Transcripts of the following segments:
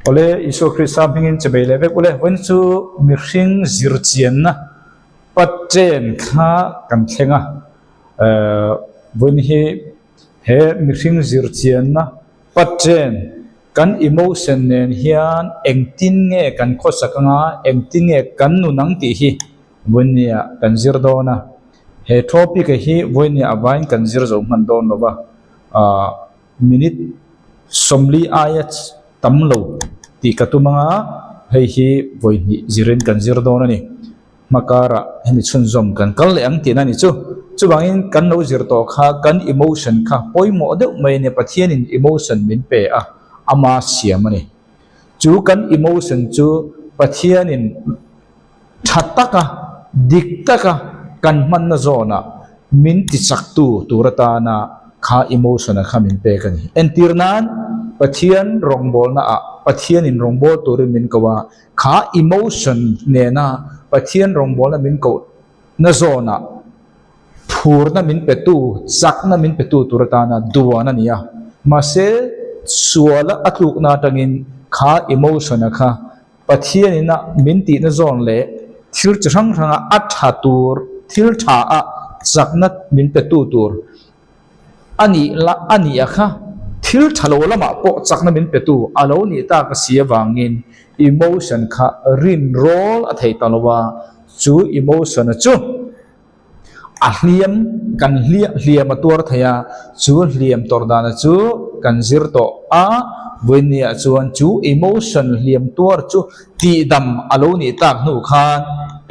ole iso Christa bingin chebele ve ole wen chu mihring zirchian na patchen kha kan thlenga wen hi he mihring zirchian na patchen kan emotion nen hian engtin nge kan khosakanga engtin nge kan nu nang ti hi wen ya kan zir do na he topic hi wen ya abain kan zir zo man don lo ba minute somli ayat tamlo ti katumanga hei hi voini ziren kan zir don ani makara hemi chun zom kan kal le ang tin ani chu chuwangin kan no zir to kha kan emotion kha poimo de mai ne pathian in emotion min pe a ama siam ani chu kan emotion chu pathian in thataka diktaka kan man na zona min ti chaktu turata na kha emotion kha min pe kan entirnan pathian rongbol na a pathian in rongbol turin min kawa kha emotion ne na pathian rongbol na min ko na zona phur na min petu sak na min petu turata na duwa na niya mase suala atluk na tangin kha emotion kha pathian ina min ti na zon le thil chang ranga atha tur thil tha a sakna min petu tur ani la ani akha thil thalo lama po chakna min petu alo ni ta ka sia wangin emotion kha rin roll a thei talwa chu emotion chu a hliam kan hliam atur thaya chu hliam tordana chu kan zir to a venia chuan chu emotion hliam tur chu ti dam alo ni tak nu khan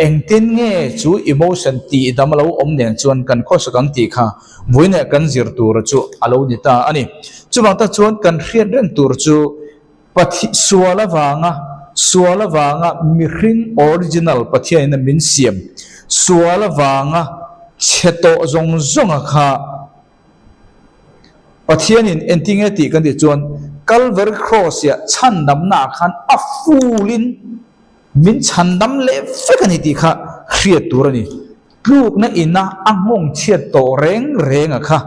engtin nge chu emotion ti dam lo om nen chuan kan khosakang ti kha voine kan zir tur chu alo ni ta ani chuwang ta chuan kan hriat ren tur chu pathi suala wanga mihring original pathian na min siam suala wanga cheto zong zonga kha pathian in entinge ti kan ti chuan Calvary cross ya chandam na khan afulin min chandam le fekani ti kha hriat turani luk na ina angong chiat to reng kha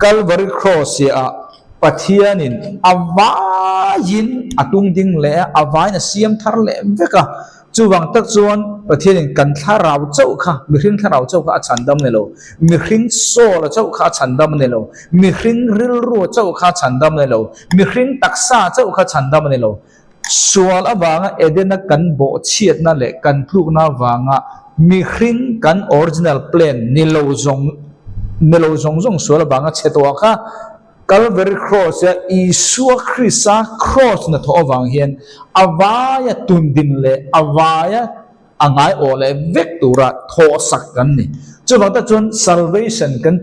Calvary cross ya pathian in avain atung ding le avain a siam thar le veka chuwang tak chuan pathian in kan tharau chau kha mihring tharau chau kha chandam ne lo mihring sol chau kha chandam ne lo mihring ril ru chau kha chandam ne lo mihring taksa chau kha chandam ne lo sual awanga edena kan bo chiat na le kan pluk na wanga mihring kan original plan nilo zong sual awanga chetwa kha Calvary cross ya Isua Christa cross na to awang hian awaya tundin le awaya angai ole vektura tho sak kan ni chuwang ta chun salvation kan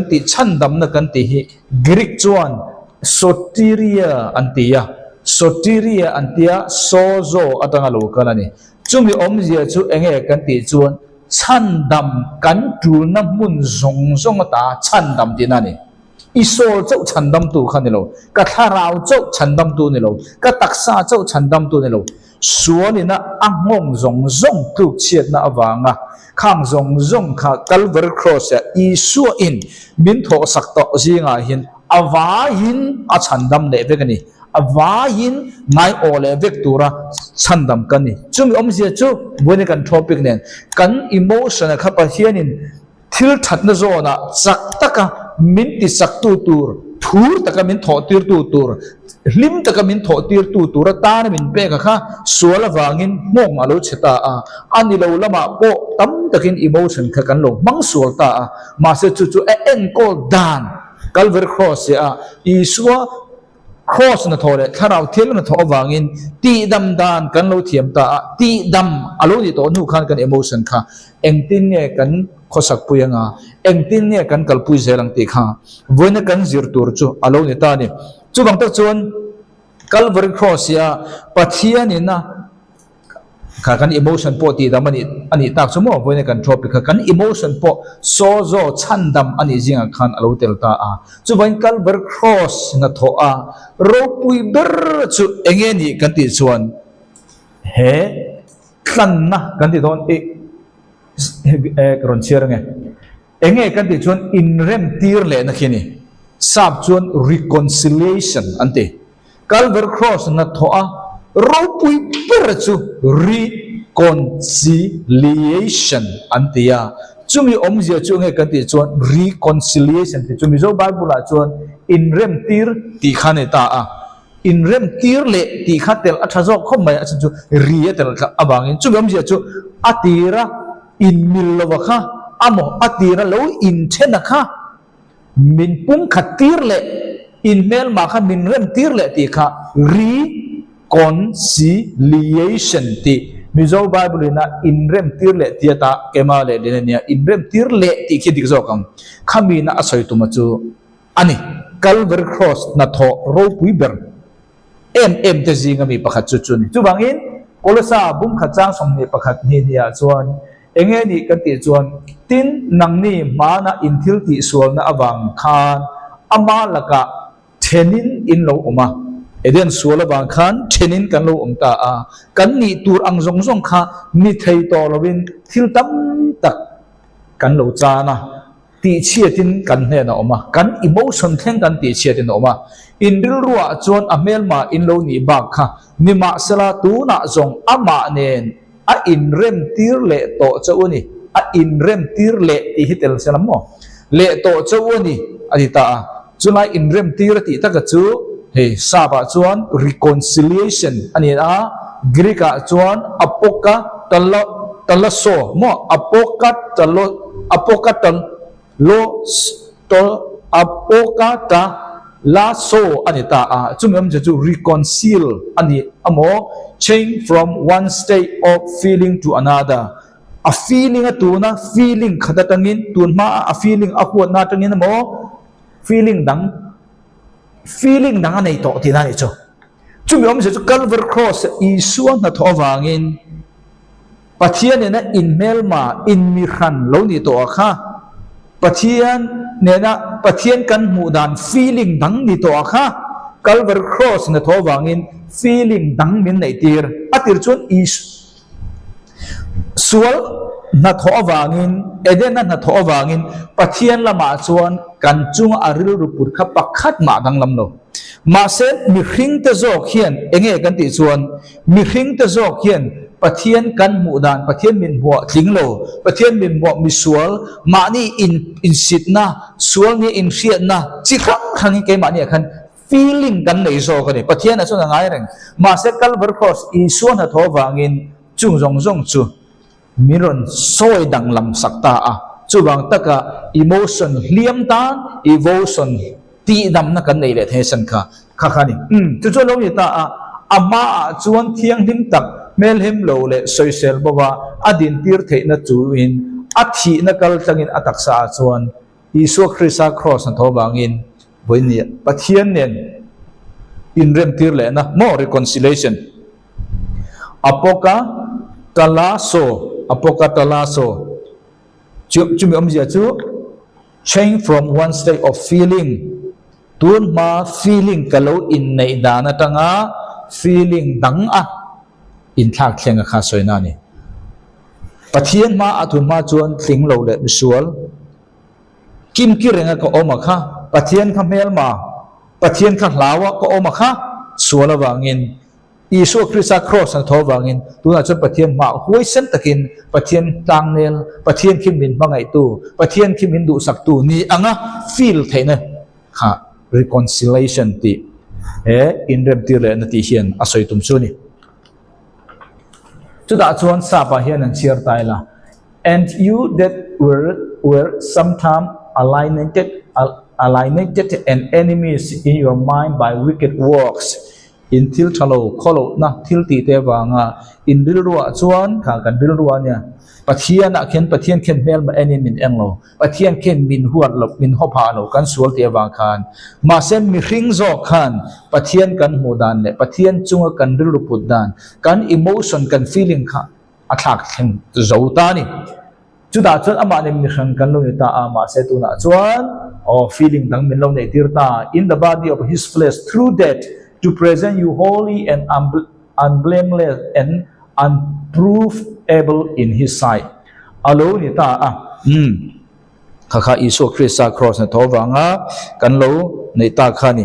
ti chandam na kan ti hi Greek chuan soteria antia sozo atanga lo kalani chumi omzia chu enge kan ti chuan chandam kan tul na mun zong ta chandam dinani isol chau chandam tu khanilo ka tharau chau chandam tu nilo ka taksa chau chandam tu nilo suanina angong zong tu chiat na awanga khang zong kha Calvary cross ya isu in min tho sak to zinga hin awain a chandam le vekani awain ngai ole vektura chandam kani chumi omzia chu bone kan topic nen kan emotion kha pathianin thil thatna zona chak taka min ti sak tu tur thur taka min tho tir tu tur lim taka min tho tir tu tur ta na min pe kha suala wangin mong alo cheta a ani lo lama po tam takin emotion kha kan lo mang sual ta a ma se chu en ko dan Calvary cross ya isua cross na thole tharau thil na tho wangin ti dam dan kan lo thiam ta ti dam alo ni to nu khan kan emotion kha engtin nge kan khosak puyanga engtin nge kan kalpui zelang ti kha voina kan zir tur chu alo ni ta ni chuwang ta chuan Calvary cross ya pathian ina kha kan emotion po ti dam ani tak chumo voina kan topic kha kan emotion po sozo chandam ani jinga khan alo tel ta a chuwain Calvary cross na tho a ro pui ber chu enge ni kan ti chuan he tlan na kan ti don ron chiar nge enge kan ti chuan in rem tir le na khini sap chuan reconciliation ante Calvary cross na thoa ro pui per chu reconciliation antia chumi omzia chu nge kan ti chuan reconciliation ti chumi zo bible la chuan in rem tir ti khane ta a in rem tir le ti khatel athazo khom mai chu ri tel abangin chumi omzia chu atira in milwa kha amo atira lo in thena kha min pum khatir le in mel ma kha min rem tir le ti kha reconciliation ti mizo bible na in rem tir le ti ta kema le le nia in rem tir le ti ki dik zo kam khami na asoi tu ma chu ani Calvary cross na tho ro pui ber em te zinga mi pakhat chu chu ni chu bangin kolosa bum khachang som ni pakhat ni nia chuan enge ni kan ti chuan tin nang ni mana in thil ti sual na awang khan ama laka thenin in lo oma eden suala bang khan thenin kan lo omta a kan ni tur ang zong zong kha ni thei to lovin thil tam tak kan lo cha na ti chiatin kan he na oma kan emotion thleng kan ti chiatin oma in ril ruwa chuan amel ma in lo ni ba kha ni ma sala tu na zong ama nen a in rem tir le to chawni a in rem tir le ti hitel selam mo le to chawni adita a chulai in rem tir ti ta ka chu he saba chuan reconciliation ani a grika chuan apoka talaso mo apoka talo apoka tal lo to apoka ta la so ani ta a chumem chu reconcile ani amo change from one state of feeling to another a feeling atuna feeling khadatangin tunma a feeling akwa na tangin mo feeling dang nei to ti na ni cho chumi om se chu Calvary cross isuang na tho wangin pathian ne na in melma in mi khan lo ni to kha pathian ne na pathian kan mu dan feeling dang ni to kha Calvary cross na tho wangin feeling dang min nei tir atir chun is sual na tho wangin eden na tho wangin pathian lama chuan kan chung aril rupur kha pakhat ma dang lam lo ma se mi hring te zo khian enge kan ti chuan mi hring te zo khian pathian kan mu dan pathian min bo thling lo pathian min bo mi sual ma ni in sit na sual ni in khiat na chi khang ke ma ni khan feeling kan nei zo ka ni pathian a chu na ngai reng ma se Calvary cross i suan ha tho wangin chung jong jong chu miron soi dang lam sakta a chu bang taka emotion hliam tan emotion ti dam na kan nei le the san kha kha khani chu chu lo ni ta a ama chuan thiang him tak mel him lo le social bawa adin tir the na chu in athi na kal tangin atak sa chuan Isu Christa cross na tho bangin boini pathian nen in rem tir le na mo reconciliation apoka talaso chumi omzia chu change from one state of feeling tun ma feeling kalo in nei dana tanga feeling dang a in thak thlenga kha soina ni pathian ma athun ma chuan thling lo le sual kim ki renga ko oma kha pathian kha mel ma pathian kha hlawa ko oma kha suala wangin Isu Christa cross na tho wangin tuna chu pathian ma huai sen takin pathian tangnel pathian kim min bangai tu pathian kim min du sak tu ni anga feel theina kha reconciliation ti in rem ti le na ti hian asoi tum chu ni chu da chuan sa pa hian an chiar tai la and you that were sometime alienated and enemies in your mind by wicked works in til thalo kholo na thil ti te wanga in rilruwa chuan kha kan rilruwa nia pathian a khen pathian khen mel ma enemy min englo pathian khen min huat lo min hopa lo kan sual te wang khan ma sen mi hring zo khan pathian kan mu dan le pathian chunga kan rilru put dan kan emotion kan feeling kha athak thleng zo ta ni chuda chuan ama ne mi hran kan lo ni ta ama se tu na chuan feeling dang min lo nei tir ta in the body of his flesh through that to present you holy and unblameless and unprovable in his sight. Alo ni ta kha Isu Christa cross na tho wanga kan lo nei ta kha ni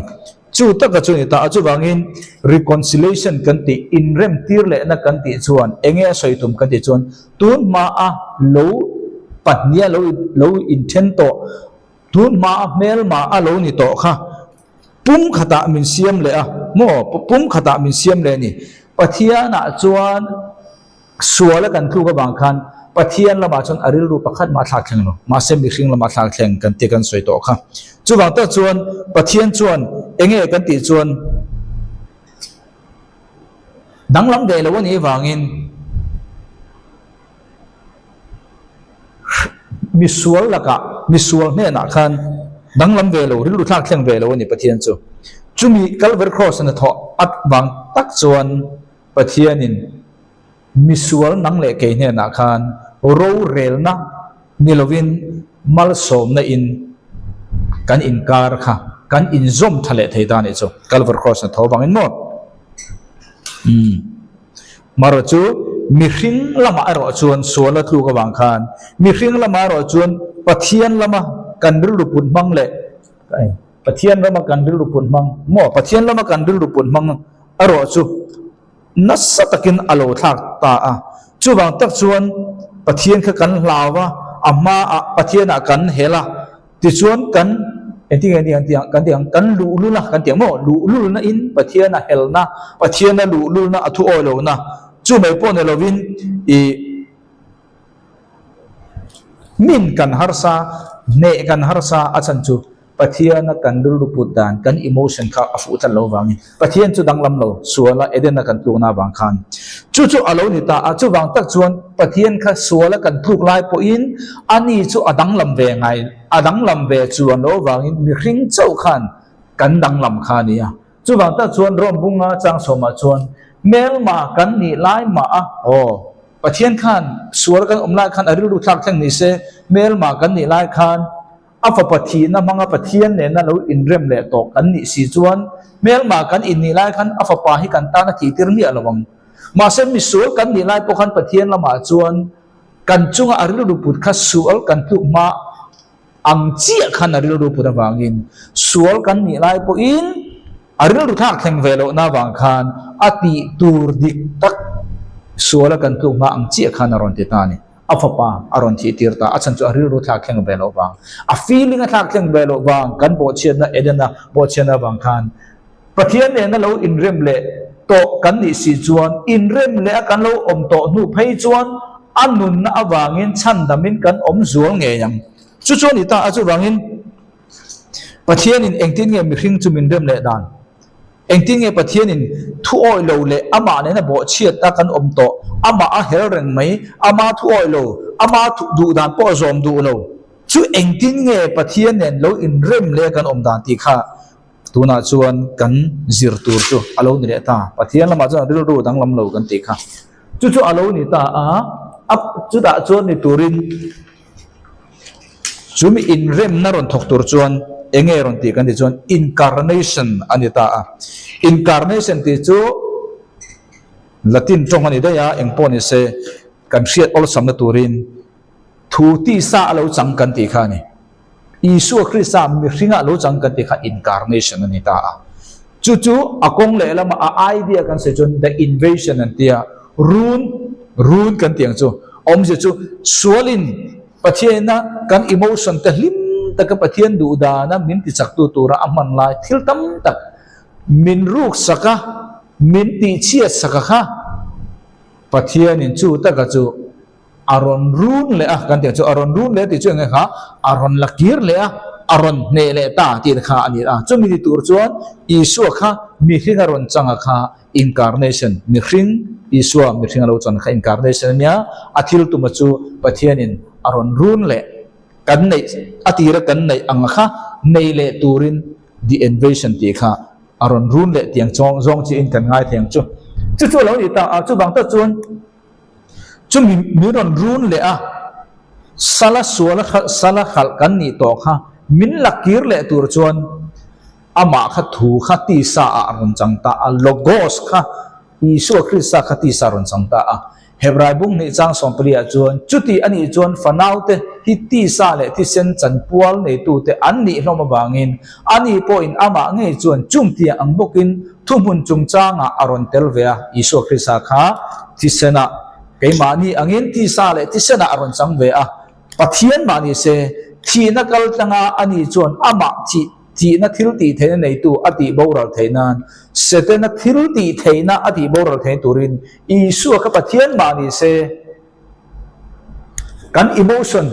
chu ta ka chu ni ta chu wangin reconciliation kan ti in rem tir le na kan ti chuan enge soitum kan ti chuan tun ma a lo patnia lo intent to tun ma mel ma a lo ni to kha pum khata min siam le a mo pum khata min siam le ni pathian na chuan suala kan thu ka bang khan pathian lama chuan aril ru pakhat ma thak thleng no ma se mi hring lama thak thleng kan ti kan soi to kha chu wang ta chuan pathian chuan enge kan ti chuan danglam de lo ni wangin misual laka misual ne na khan danglam ve lo ril ru thak thleng ve lo ni pathian chu chumi Calvary cross na tho at bang tak chuan pathianin misual nang le ke ne na khan ro rel na nilovin mal som na in kan inkar kha kan inzom thale theida ni chu Calvary cross na tho bangin mo maro chu mi hring lama ro chuan suala thu ka bang khan mi hring lama ro chuan pathian lama kan ru pun mang le pathian lama kan ru pun mang mo pathian lama kan ru pun mang aro chu nasa takin alo thak ta a chu bang tak chuan pathian kha kan lawa amma pathian a kan hela ti chuan kan kan lu la kan tiang mo lu na in pathian a hel na pathian na lu na athu oi lo na chu mai pon ne lovin i min kan harsa ne kan harsa achan chu pathian na kan dul putan kan emotion kha afu tan lo wangi pathian chu danglam lo suala eden na kan tu na bang khan chu alo ni ta a chu wang tak chuan pathian kha suala kan thuk lai po in ani chu adanglam ve ngai adanglam ve chuan lo wangin mi hring chau khan kan danglam kha ni a chu wang tak chuan rom bunga chang soma chuan mel ma kan ni lai ma a pathian khan suala kan omlai khan arilu thak thang ni se mel ma kan ni lai khan afa pathi na manga pathian ne na lo in rem le to kan ni si chuan mel ma kan in ni lai khan afa pa hi kan ta na thi tir ni alawang ma se mi sul kan ni lai po khan pathian lama chuan kan chunga arilu put kha sual kan tu ma ang chia khan arilu put awangin sual kan ni lai po in arilu thak theng velo na wang khan ati tur dik tak sual kan tu ma ang chia khan aron ti ta ni afapa aron thi tirta achan chu aril ru thak theng belo bang a feeling a thak theng belo bang kan bo chen na edena bo chen na bang khan pathian ne na lo in rem le to kan ni si chuan in rem le kan lo om to nu phei chuan anun na awangin chan damin kan om zual nge yang chu ni ta achu wangin pathian in engtin nge mi hring chu min rem le dan engtin nge pathian in thu oi lo le ama ne na bo chiat ta kan om to ama a hel reng mai ama thu oi lo ama thu du dan po zom du lo chu engtin nge pathian nen lo in rem le kan om dan ti kha tuna chuan kan zir tur chu alo ni le ta pathian lama chu ru ru dang lam lo kan ti kha chu alo ni ta a ap chu da chuan ni turin chumi in rem na ron thok tur chuan enge ron ti kan ti chuan incarnation ani ta a incarnation ti chu Latin trong ani da ya engpo ni se kan hriat ol sam na turin thu ti sa alo chang kan ti kha ni Isu Christa mi hringa lo chang kan ti kha incarnation ani ta a chu akong le lama a idea kan se chun the invasion an tia run kan tiang chu om je chu sualin pathiana kan emotion ta lim ta ka pathian du da na min ti chak tu tura aman lai thil tam tak min ruk saka min ti chia saka kha pathian in chu ta ka chu aron run le a kan tiang chu aron run le ti chu nge kha aron lakir le a aron ne le ta ti kha ani a chu mi ti tur chuan isu kha mi hring aron changa kha incarnation mi hring isu mi hring alo chan kha incarnation nya athil tu ma chu pathian in aron run le kan nei atira kan nei anga kha nei le turin the invasion ti kha aron run le tiang chong zong chi in kan ngai theng chu lo ni ta chu bang ta chuan chu mi ron run le a sala suala sala khal kan ni to kha min lakir le tur chuan ama kha thu kha ti sa a ron chang ta a logos kha isu Christa kha ti sa ron chang ta a hebrai bung ni chang som pria chuan chuti ani chuan fanaute hi ti sa le ti sen chan pual nei tu te an ni hloma wangin ani po in ama nge chuan chung tia ang bokin thumun chung changa aron tel vea Isu Krista kha ti sena keima ni angin ti sa le ti sena aron chang vea pathian mani se thi na kal tanga ani chuan ama ti na thil ti theina nei tu ati boral theinan sete na thil ti theina ati boral thein turin Isu kha pathian mani se kan emotion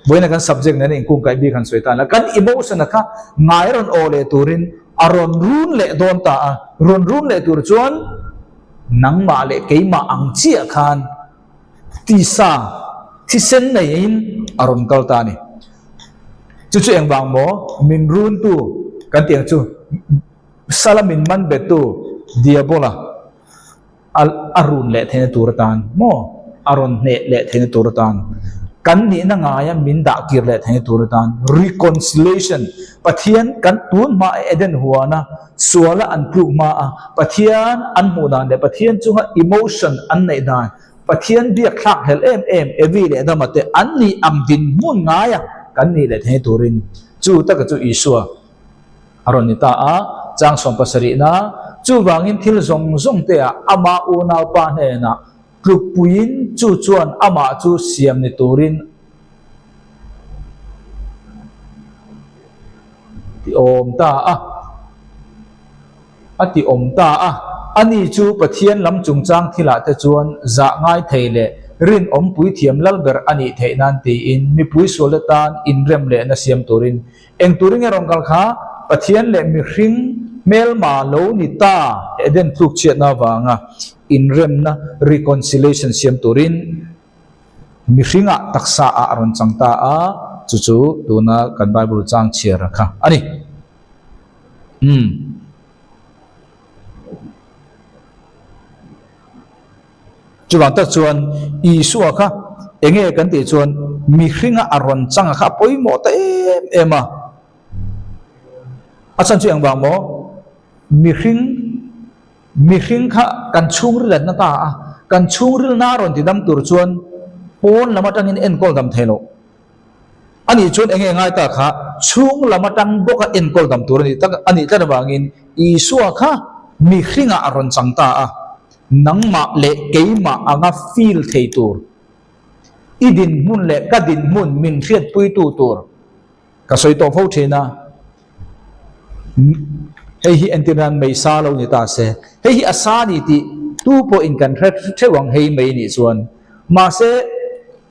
boina kan subject na ning kung kai bi kan soita na kan emotion na kha ngairon ole turin aron run le don ta run le tur chuan nang ma le keima ang chia khan ti sa ti sen nei in aron kal ta ni chu chu eng bang mo min run tu kan tiang chu salamin man betu diabola al arun le thene tur tan mo aron ne le thene tur tan kan ni na nga ya min da kir le thai tur tan reconciliation pathian kan tun ma eden huana suala an pluk ma a pathian an mu dan de pathian chunga emotion an nei dan pathian bia khak hel em evi le da mate an ni am din mun nga ya kan ni le thai turin chu ta ka chu Isua aron ni ta a chang som pasari na chu wangin thil zong te a ama unal pa ne na Klupuin chu chuan ama chu siam ni turin ti om ta ati om ta ani chu pathian lam chung chang thila te chuan za ngai theile rin om pui thiam lal ber ani theinan ti in mi pui solatan in rem le na siam turin eng turing erong kal kha pathian le mi hring mel ma lo ni ta eden thuk chiat na wanga in rem na reconciliation siam turin mi hringa taksa a aron changta a chu tuna kan Bible chang chia rakha ani chuan ta chuan Isu kha enge kan ti chuan mi hringa aron chang kha poimo ta ema achan chu ang bang mo mi hring kha kan chung ril na ta kan chung ril na ron ti dam tur chuan pon lamatang in en kol dam thelo ani chuan enge ngai ta kha chung lamatang boka en kol dam tur ni tak ani ta bangin Isu kha mi hringa aron changta nang ma le keima anga feel thei tur idin mun le kadin mun min khiat pui tu tur ka soi to fo thena hei hi antinan mei sa lo ni ta se hei hi asa ni ti tu po in kan thewang hei mei ni chuan ma se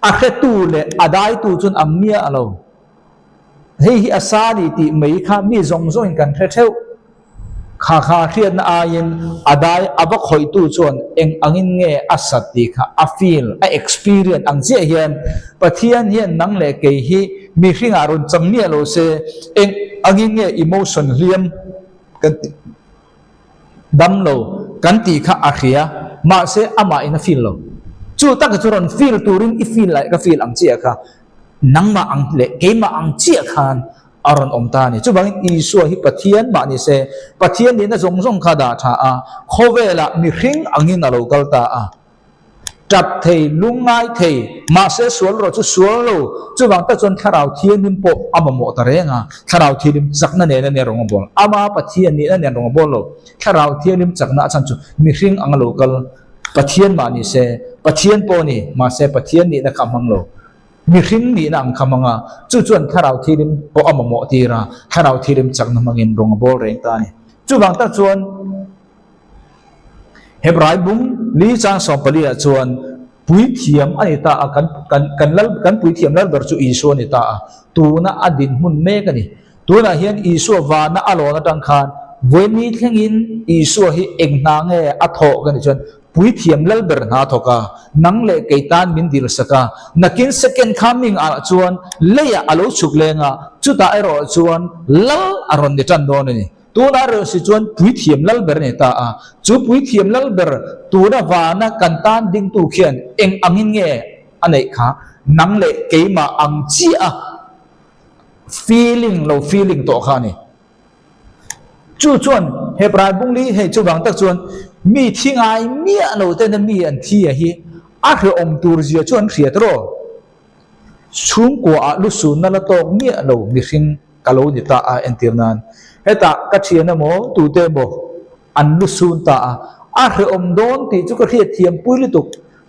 a khe tu le adai tu chun amnia alo hei hi asa ni ti mei kha mi zong in kan theu kha khiat na ayin adai aba khoi tu chuan eng angin nge asat ti kha a feel a experience ang je hian pathian hian nang le ke hi mi hringa ron changnia lo se eng angin nge emotion liam dam lo kan ti kha akhia ma se ama in a feel lo chu tak churon feel turin I feel like ka feel ang chia kha nangma ang le keima ang chia khan aron om ta ni chu bang Isu hi pathian ma ni se pathian ni na zong kha da tha a khowela mi hring angin a lo kal ta a tap thei lungai thei ma se sual ro chu sual lo chu bang ta chon tharau thian nim po amamo ta renga tharau thian zakna ne rong bol ama pathian ni na ne rong bol lo tharau thian nim chakna chan chu mi hring ang lo kal pathian ma ni se pathian po ni ma se pathian ni na kamang lo mi hring ni na ang kamanga chu chuan tharau thian po amamo ti ra tharau thian chakna mangin rong bol reng ta ni chu bang ta chuan Hebrai bung li chang som palia chuan pui thiam ani ta kan pui thiam lal ber chu Isu ni ta tu na adin mun me ka ni tu na hian Isu wa na alo na tang khan voini thlengin Isu hi engna nge a tho ka ni chuan pui thiam lal ber na thoka nang le keitan min dil saka nakin second coming a chuan leya alo chuk lenga chu ta ero chuan lal aron ni tan don ni tu na ro si chuan pui thiam lal ber ni ta chu pui thiam lal ber tu na wa na kan tan ding tu khian eng angin nge anei kha nang le keima ang chi feeling to kha ni chu chuan Hebrai bung li he chu bang tak chuan mi thingai mi alo te na mi an thi hi a hre om tur zia chuan khriat ro chung kwa lu sun na la tok ngia lo mi hring kalo ni ta a entirnan heta ka thiana mo tu te bo an lu sun ta a re om don ti chu ka riat thiam pui lu tuk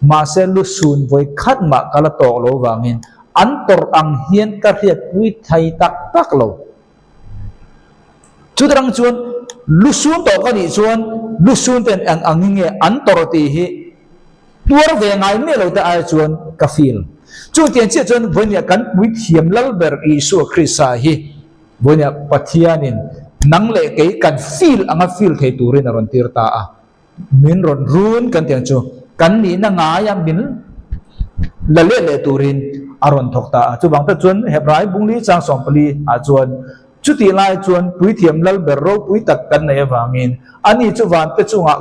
ma se lu sun voi khat ma kala tok lo wangin an tor ang hian ka riat pui thai tak tak lo chu drang chuan lu sun to ka ni chuan lu sun ten ang anginge an tor ti hi tuar ve ngai me lo ta ai chuan ka feel chu tian che chuan vonia kan pui thiam lal ber Isu Krista hi vonia pathianin nang le ke kan feel anga feel thei turin aron tir ta a min ron run kan tiang chu kan ni na nga ya min la le turin aron thok ta chu bang ta chuan hebrai bungli chang som pali a chuan chu ti lai chuan pui thiam lal ber ro pui tak kan nei awangin ani chu van pe chunga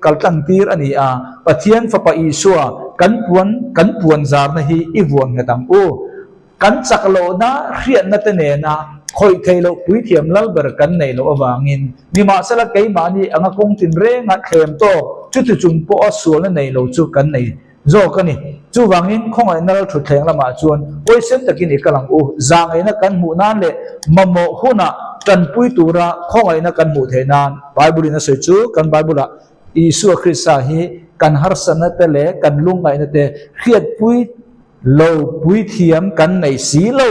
kal tlang tir ani a pathian fa pa Isu kan puan zar na hi i vuan nga tam u kan chaklo na rian na te ne na khoi thailo pui thiam lal ber kan nei lo awangin ni ma sala kai ma ni anga kong tin re nga khem to chu tu chung po asul na nei lo chu kan nei zo ka ni chu wangin khong ai nal thu thleng lama chuan oi sem takin ikalang u zang ai na kan mu nan le mamo huna kan pui tura khong ai na kan mu the nan bible na se chu kan bible Isu Krista hi kan har sana te le kan lung ai na te khiat pui lo pui thiam kan nei si lo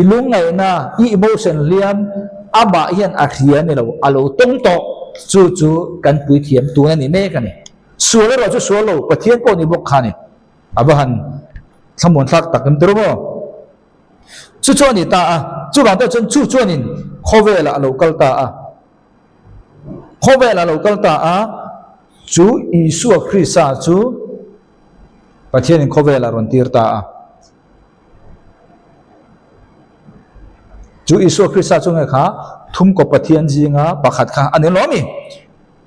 ilung ngai na i emotion liam aba hian a thia ni lo alo tong to chu kan pui thiam tu na ni me ka ni sualo ro chu sualo pathian ko ni bok khani abahan thamon thak takem tro mo chu ni ta a chu bang ta chun chu chuanin khowela alo kal ta a khowela alo kal ta a chu Isu Krista chu pathian khowela ron tir ta a chu Isu Krista chu nge kha thum ko pathian jinga pakhat kha ani lomi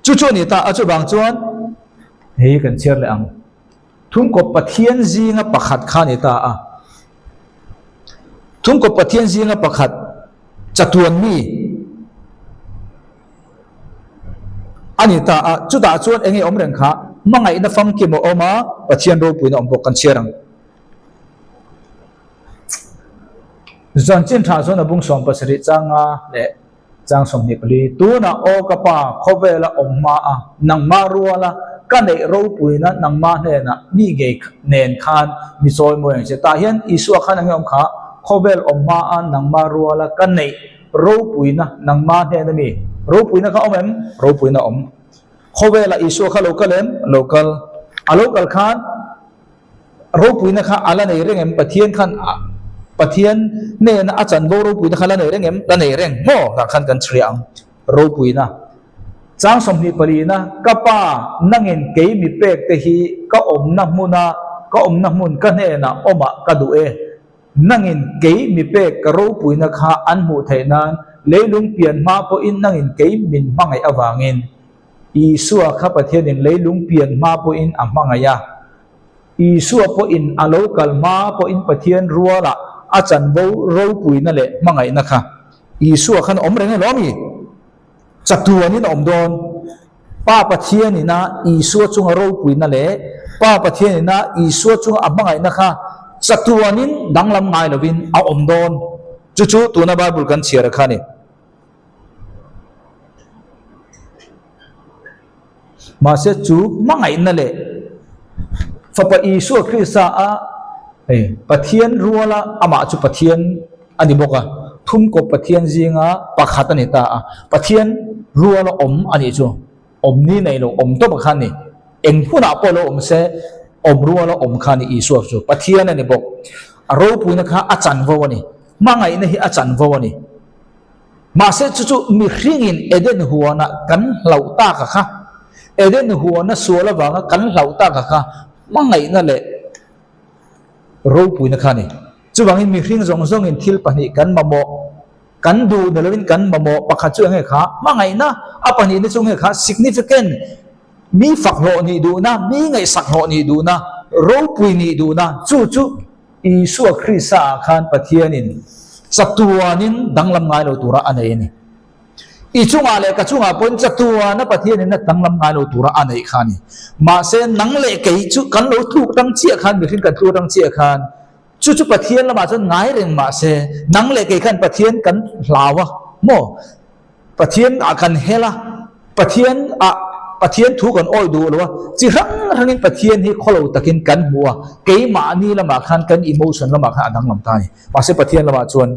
chu ni ta a chu bang chuan hei kan cher le ang thum ko pathian jinga pakhat kha ni ta a thum ko pathian jinga pakhat chatuan mi ani ta a chu da chuan engi om reng kha mangai na fam ki mo oma pathian ro puina om bok kan cherang zon chin tha zon abung som pasari changa le chang som ni pali tu na o ka pa khowela om ma a nang ma ruala ka nei ro puina nang ma hne na mi ge nen khan mi soi mo yang che ta hian Isu khan ang om kha khowel om ma a nang ma ruala ka nei ro puina nang ma hne na mi ro puina kha om em ro puina om khowela Isu kha local local khan ro puina kha ala nei reng em pathian khan pathian ne na achan bo ro puina khala nei reng em la nei reng mo ka khan kan thriang ro puina chang som ni palina kapa nangin ke mi pek te hi ka om na mun ka ne na oma ka du e nangin ke mi pek ka ro puina kha an mu thainan leilung pian ma po in nangin ke min mangai awangin Isu kha pathian in leilung pian ma po in amangaya Isu po in alokal ma po in pathian ruala achan bo ro puina le mangai na kha Isu khan om reng lomi chatuanin om don pa pathian ina Isu chunga ro puina le pa pathian ina Isu chunga amangai na kha chatuanin danglam ngai lovin a om don chu tuna bible kan chiar khani ma se chu mangai na le fa pa Isu Krista a pathian ruala ama chu pathian ani boka thum ko pathian jinga pakhat ani ta a pathian ruala om ani chu om ni nei lo om to pakhan ni eng phuna polo om se om ruala om khani Isu chu pathian ani bok aro puina kha achan vo ani mangai na hi achan vo ani ma se chu mi hringin eden huana kan lauta ka kha eden huana suala wanga kan lauta ka kha mangai na le ro puina khani chu bangin mi hring zong in thil pani kan mamo kan du dalawin kan mamo pakha chu nge kha mangai na apani ni chu nge kha significant mi fakho ni du na mi ngai sakho ni du na ro pui ni du na chu Isu Krista khan pathianin chatuanin danglam ngai lo tura anei ni I chunga le ka chunga pon chatua na pathianin na danglam ngai lo tura anei khani ma se nang le kei chu kan lo thu tang chia khan mi hring kan thu tang chia khan chu pathian lama chon ngai reng ma se nang le ke khan pathian kan hlawa mo pathian a kan hela pathian thu kan oi du lo chi rangin pathian hi kholo takin kan muwa ke ma ni lama khan kan emotion lama khan adang lam tai pa se pathian lama chuan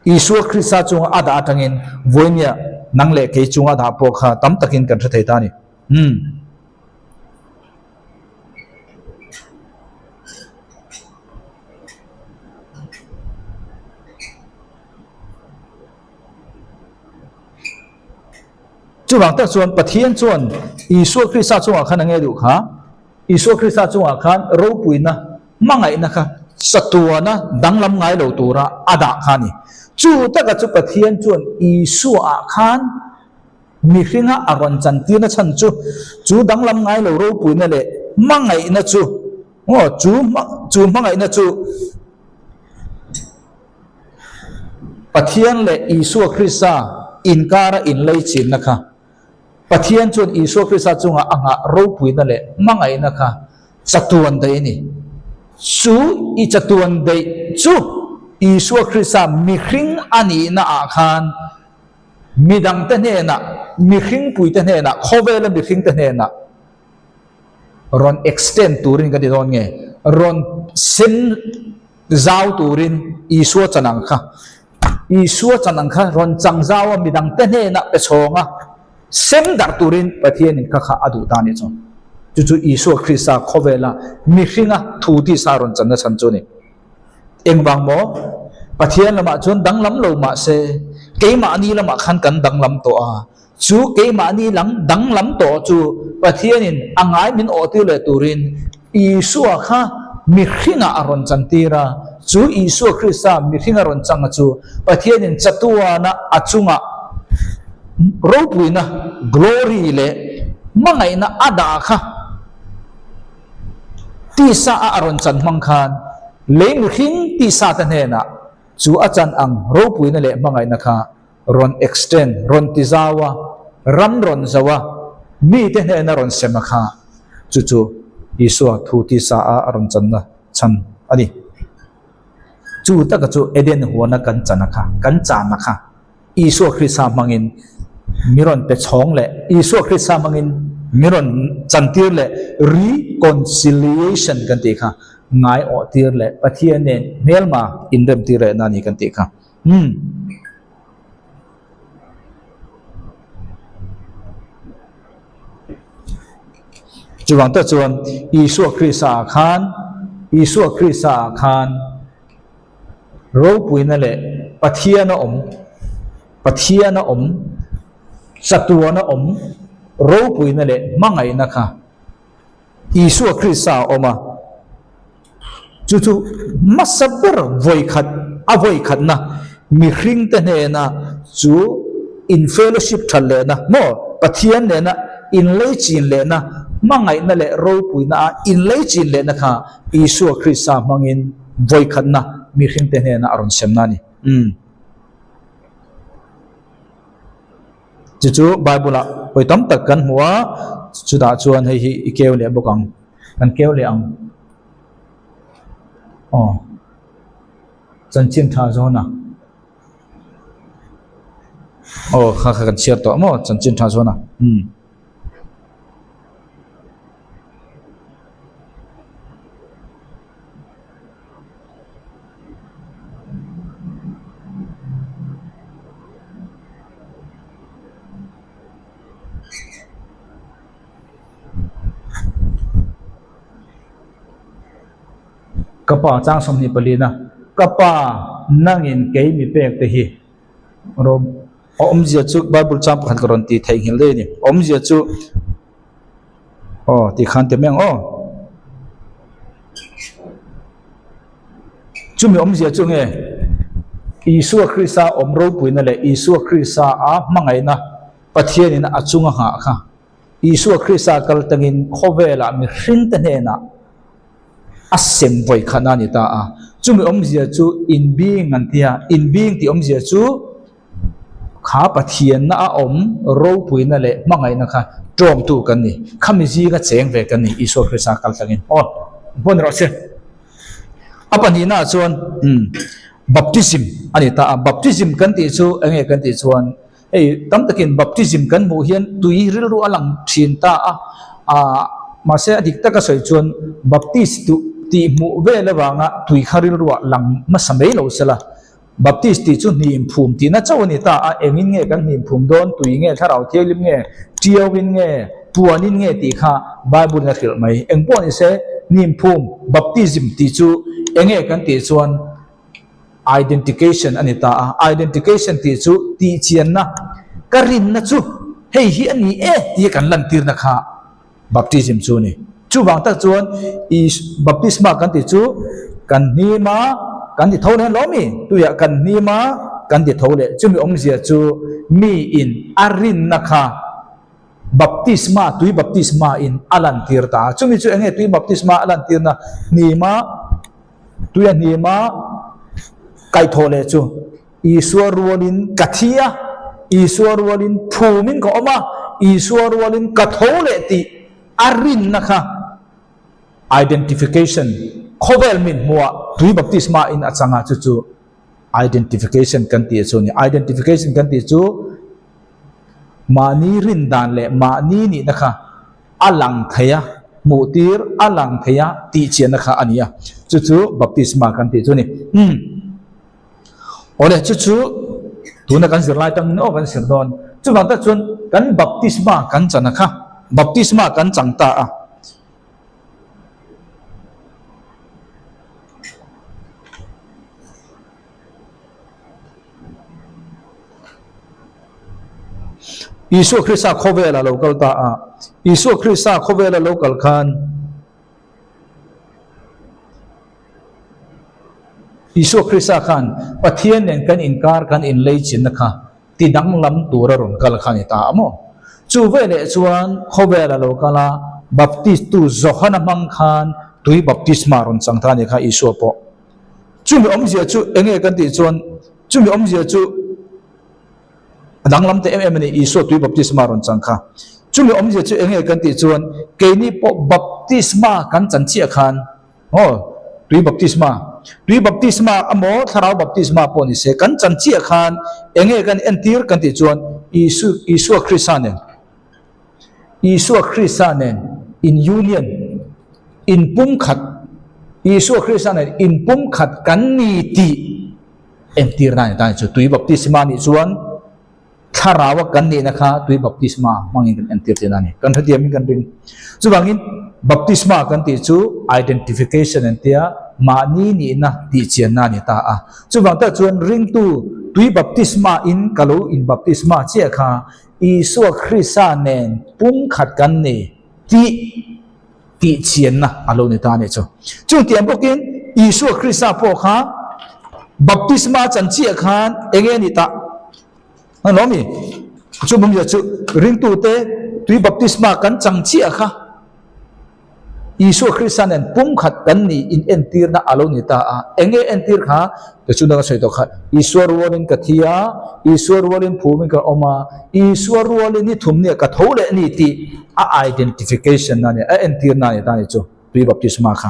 Isu Krista chung ada atangin voinia nang le ke chung ada po kha tam takin kan thai ta ni chu bang ta chuan pathian chuan Isu Krista chung a khan ange du kha Isu Krista chung a khan ro puina mangai na kha satuana danglam ngai lo tura ada khani chu taka chu pathian chuan Isu a khan mi hringa aron chanti na chan chu danglam ngai lo ro puina le mangai na chu chu mangai na chu pathian le Isu Krista inkara in lei chin na kha pathian chuan Isu Krista chunga anga ro puina le mangai na kha chatuan dei ni chu I chatuan dei chu Isu Krista mi hring ani na a khan midang te ne na mi hring pui te ne na khovel mi hring te ne na ron extend turin ka di don nge ron sin zau turin Isu chanang kha ron chang zau midang te ne na pe chonga sem dar turin pathian in kha adu ta ni chon chu Isu Krista khovela mi hringa thu ti sa ron chan na chan chu ni engbang mo pathian lama chon danglam lo ma se keima ani lama khan kan danglam to a chu keima ani lang danglam to chu pathian in angai min oti le turin Isu kha mi hringa aron chantira chu Isu Krista mi hringa ron changa chu pathian in chatuana achunga ropuina glory le mangai na ada kha ti sa aron chan mang khan leim hring ti sa ta ne na chu achan ang ropuina le mangai na kha ron extend ron ti zawa ram ron zawa mi te ne na ron sema kha chu Isu thu ti sa aron chan na chan ani chu ta ka chu eden huana kan chana kha kan chana kha Isu Krista mangin miron pe chong le Isu Krista mangin miron chantir le reconciliation kan ti kha ngai o tir le pathian ne melma indem ti re nani kan ti kha chuwang ta chuan Isu Krista khan ro puina le pathian om chatuana om ro puina le mangai na kha Isu Krista oma chu masabar voi khat na mi hring te ne na chu in fellowship thale na mo pathian le na in lei chin le na mangai na le ro puina in lei chin le na kha Isu Krista mangin voi khat na mi hring te ne na aron sem na ni chu Bible poi tam tak kan huwa chu da chuan hei hi keu le bokang kan keu le ang chan chin tha zo na kha kan share to mo chan chin tha zo na kapa chang som ni palina kapa nangin ke mi pek te hi ro omjia chu Bible cham khan karon ti thai hil le ni omjia chu ti khan te meng chu mi omjia chu nge Isu Krista omro puina le Isu Krista a mangai na pathian in achunga ha kha Isu Krista kal tangin khovela mi hring te ne na asem voi khana ni ta chumi omjia chu in being antia in being ti omjia chu kha pathian na om ro puina le mangai na kha trom tu kan ni khami ji ga cheng ve kan ni Isu Krista kal tangin bon ro se apa ni na chuan baptism ani ta baptism kan ti chu enge kan ti chuan ei tam takin baptism kan mu hian tui ril ru alang thin ta ma se adik taka soi chuan baptist tu ti mu ve lawanga tui kharil ru lang ma samei lo sela baptist ti chu nim phum ti na chawani ta engin nge kan nim phum don tui nge tharau thielim nge tiawin nge puanin nge ti kha bible na thil mai engpon se nim phum baptism ti chu enge kan ti chuan identification ani ta identification ti chu ti chian na karin na chu hei hi ani ti kan lan tir na kha baptism chu ni chu wang tak chuan baptisma kan ti chu kan ni ma kan ti thole lo mi tu ya kan ni ma kan ti thole chu mi ong zia chu mi in arin na kha baptisma tui baptisma in alan tir ta chu mi chu enge tui baptisma alan tir na ni ma tu ya ni ma kai thole chu iswar walin kathia iswar walin phumin ko oma iswar walin kathole ti arin na kha identification khovel min muwa tui baptisma in achanga chu chu identification kan ti chu ni identification kan ti chu mani rin dan le mani ni na kha alang thaya mutir alang thaya ti chen na kha ania chu chu baptisma kan ti chu ni ole chu chu tuna kan sir lai tang no kan sir don chu bang ta chun kan baptisma kan chana kha baptisma kan changta Isu Krista khowela local ta Isu Krista khowela local khan Isu Krista khan pathian nen kan inkar kan in lei chin na kha ti dang lam tura ron kal khan ta amo chu ve le chuan khowela local baptist tu zohana mang khan tui baptisma ron changtha ni kha Isu po chu mi om zia chu enge kan ti chuan chu mi om zia chu dang lam te ni Isu tui baptisma ron changkha chu mi om zia chu enge kan ti chuan ke ni po baptisma kan chan chia khan tui baptisma amo tharau baptisma po ni se kan chan chia khan enge kan entir kan ti chuan Isu Christianen in union in pum khat Isu Christianen in pum khat kan ni ti entir na ta chu tui baptisma ni chuan tharawa kan ni na kha tui baptisma mangin kan entir te na ni kan thati min kan ring chu bangin baptisma kan ti chu identification entia mani ni na ti chian na ni ta chu bang ta chuan ring tu tui baptisma in kalo in baptisma che kha Isu Krista nen pum khat kan ni ti chian na alo ni ta ni chu tiam bokin Isu Krista po kha baptisma chan chi khan enge ni ta lo mi chu bum ya chu ring tu te tui baptisma kan chang chi kha Isu Krista nen pum khat kan ni in entir na alo ni ta enge entir kha to chu na soi to kha Iswar walin kathia Iswar walin phumin ka oma Iswar walin ni thum ne ka thole ni ti identification na ne entir na ni ta ni chu tui baptisma kha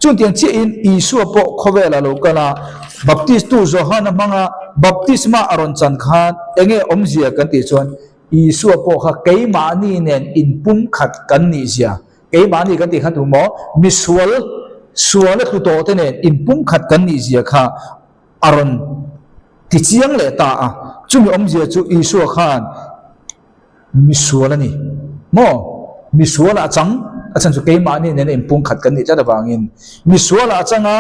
chu tiang chi in Isu po khowela lo kala baptist tu zohana manga baptisma aron chan khan enge omzia kan ti chuan Isu po kha keimani nen in pum khat kan ni zia keimani kan ti khan tu mo miswal sual tu to te nen in pum khat kan ni zia kha aron ti chiang le ta chumi omzia chu Isu khan miswal ani mo miswal achang achan chu keimani nen in pum khat kan ni cha da wangin miswal achanga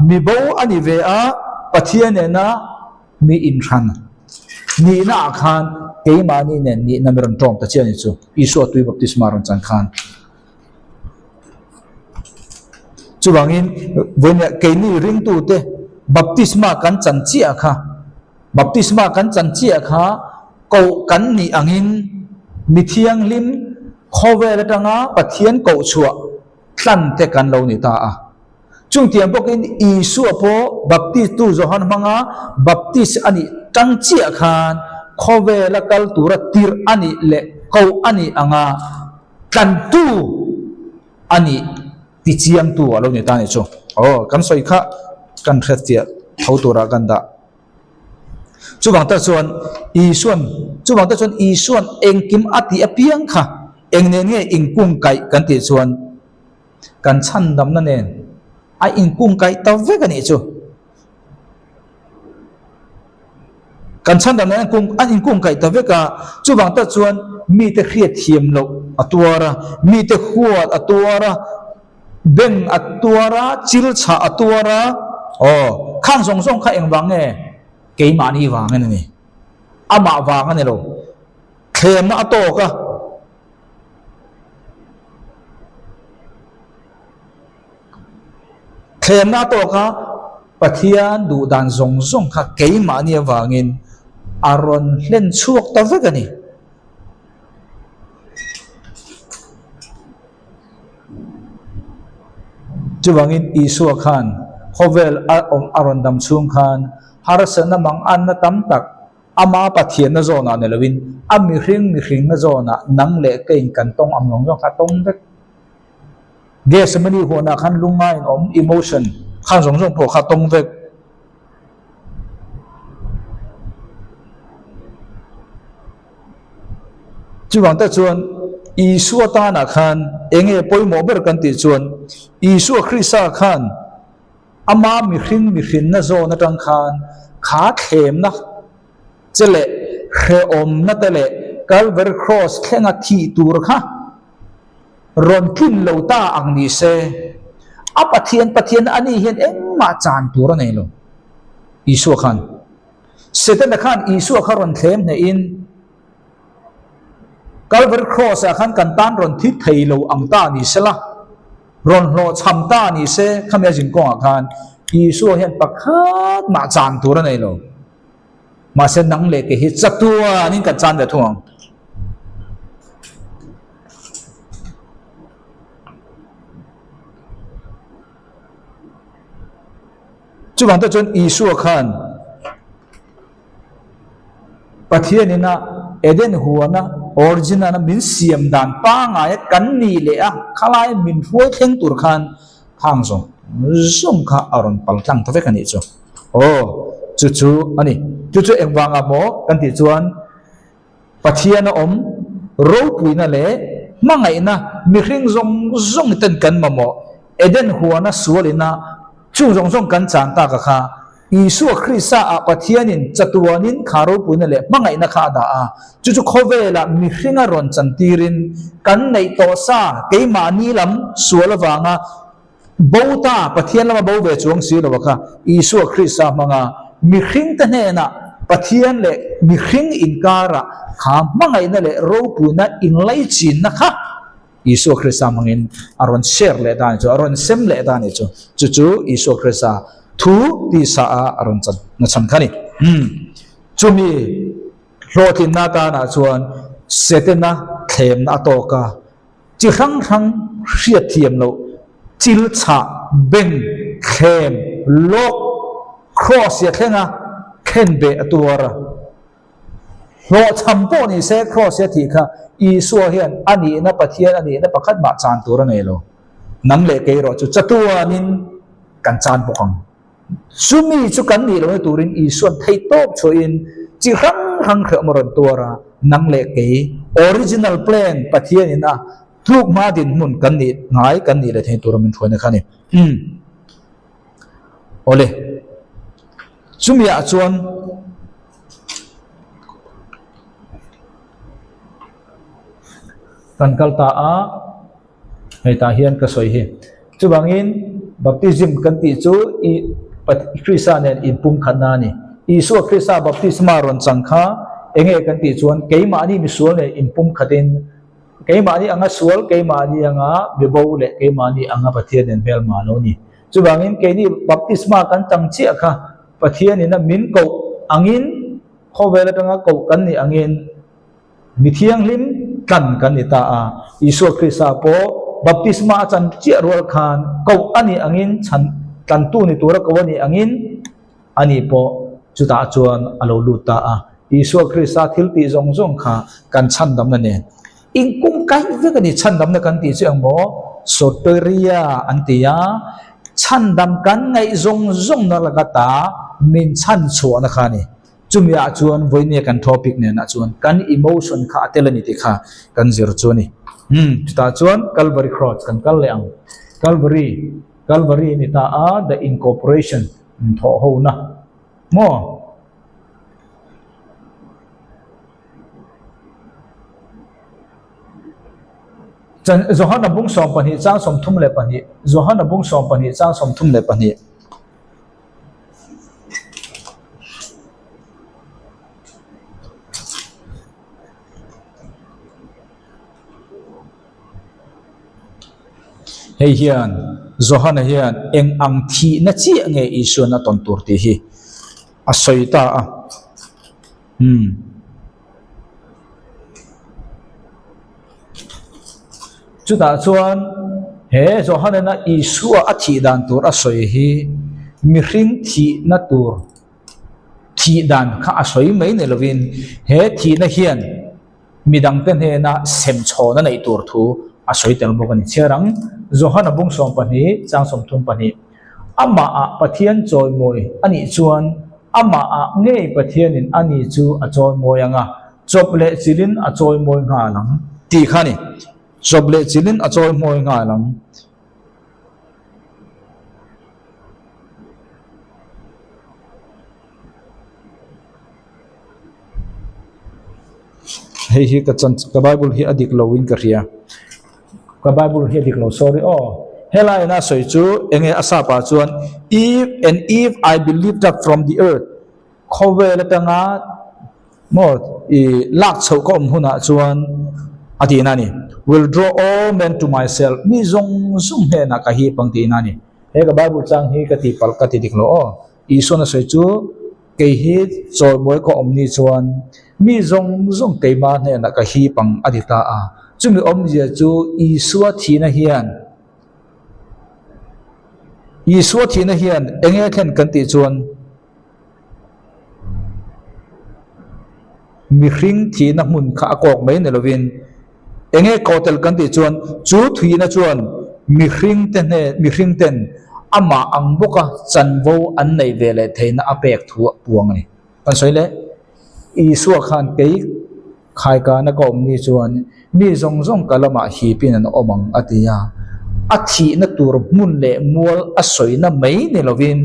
mi bo ani ve pathian na mi in ran ni na khan keimani nen ni namiron tom ta chian chu Isu tui baptisma ron chan khan chu bangin vonya keini ring tu te baptisma kan chan chia kha baptisma kan chan chia kha ko kan ni angin mithiang lim khovel tanga pathian ko chua tlan te kan lo ni ta chung tiam bokin Isu po baptist tu zohan manga baptist ani tang chia khan khowela kal tura tir ani le ko ani anga kan tu ani ti chiang tu alo ni ta ni chu kan soi kha kan khretia thautura ganda chuwang ta chuan isuan chuwang ta chuan isuan engkim ati apiang kha engne nge ingkung kai kan ti chuan kan chan dam na nen a ingkung kai ta ve kan ni chu kan chan dam na kung an ingkung kai ta ve ka chuwang ta chuan mi te khriat thiam lo atuara mi te khuat atuara beng atuara chil cha atuara khang song song kha engwang nge keima ni wang ni ama wang ni lo khem na to ka khem na to ka pathian du dan zong zong kha keima ni wangin aron len chuak ta ve ka ni chuwangin isu khan khovel aron dam chung khan harasana mang an na tam tak ama pathian na zona ne lovin ami hring na zona nang le kein kan tong am long ka tong vek ges mani ho na khan lunga in emotion khan zong zong pho kha tong vek chuwang ta chuan isu ta na khan enge poimo ber kan ti chuan isu khrisa khan ama mi hring na zo na tang khan kha khem na chele khe om na tele calvary cross khenga thi tur kha ron kin lo ta ang ni se a pathian ani hian engma chan tur nei lo isu khan setan khan isu kha ron thlem ne in calvary cross a khan kan tan ron thi thei lo ang ta ni sela ron lo cham ta ni se khamya jing ko khan isu hian pakhat ma chan tur nei lo ma se nang le ke hi chatua nin ka chan da thuang chuwang ta chon isu khan pathianina eden huana original na min siam dan pa nga ya kan ni le a khalai min huai theng tur khan thang zo zong kha aron pal tlang ta ve kan ni chu chu ani chu engwanga mo kan ti chuan pathian om ro puina le mangai na mi hring zong ten kan mamo eden huana sualina chu zong kan chan ta ka kha isu khrisa a pathianin chatuanin kharo puina le mangai na kha da a chu khovela mi hringa ron chantirin kan nei to sa keima ni lam sualawanga bauta pathian lama bau ve chuang si lo ka isu khrisa manga mi hring ta ne na pathian le mi hring inkara kha mangai na le ro puina in lai chin na kha isu khrisa mangin aron share le dan chu aron sem le dan chu isu khrisa thu ti sa aron chan na chan khani chumi rotin na ta na chuan setena thlem na to ka chi hang hriat thiam lo chil cha beng khem lok cross ya thenga khen be atuara ro champo ni se cross ya thi kha isu hian ani na pathian ani na pakhat ma chan tur nei lo nang le ke ro chu chatuanin kan chan pokang sumi chu kan ni lo turin isu thei top choin chi hang khre moron tura nang le ke original plan pathian ina truk ma din mun kan ni ngai kan ni le thei tur min thone khani ole sumi a chuan kan kalta a heta hian ka soi hi chuwangin baptism kan ti chu i Christian in pum khana ni isu Christa baptisma ron changkha enge kan ti chuan keima ni mi sual ne in pum khatin keima ni anga sual keima ni anga bebo le keima ni anga pathian en bel ma lo ni chuwangin ke ni baptisma kan changchi kha pathian in min ko angin khowela tanga ko kan ni angin mithiang lim kan ni ta a isu Christa po baptisma chan chi rol khan ko ani angin chan kan tu ni tura ko ni angin ani po chuta chuan alo luta a isu Christa thilti zong kha kan chan dam na ne ingkung kai ve kan ni chan dam na kan ti chu ang mo soteria antia chan dam kan ngai zong zong na lagata min chan chua na khani chumia chuan voinia kan topic ne na chuan kan emotion kha atelani ti kha kan zir chuni ta chuan Calvary cross kan kal le ang Calvary ni ta a the incorporation tho ho na mo Zohana bung som pani chang som thum le pani Zohana bung som pani chang som thum le pani hei hian Zohana hian eng ang thi na chi nge isu na ton tur ti hi a soita a chu ta chuan he Zohana na isu a thi dan tur a soi hi mi hring thi na tur thi dan kha a soi mai ne lovin he thi na hian midang ten he na sem chho na nei tur thu a soi tel bokani cherang Zohana bung som pani chang som thum pani ama a pathian choi moi ani chuan ama a ngei pathian in ani chu a choi moi anga chople chilin a choi moi nga lang ti khani chople chilin a choi moi nga lang hei hi ka chan ka Bible hi adik lowin ka ria ka Bible hi adik lo sorry helai na soi chu enge asa pa chuan if I believe that from the earth khowe la tanga mo I lak chho ko huna chuan ati na ni will draw all men to myself mi zong he na ka hi pangti na ni he ka Bible chang hi ka ti pal ka ti dik lo iso na soi chu ke hi choi moi ko omni chuan mi zong ke ma ne na ka hi pang adita a chumi om je chu isua thina hian enge khen kan ti chuan mi hring thina mun kha akok mai ne lovin enge kotel kan ti chuan chu thuina chuan mi hring ten ama ang boka chanvo an nei vele theina apek thu puang ni pan soile isua khan ke khai ka na ko ni chuan mi zong kalama hi pin an omang atia athi na tur mun le mual asoi na mai ne lovin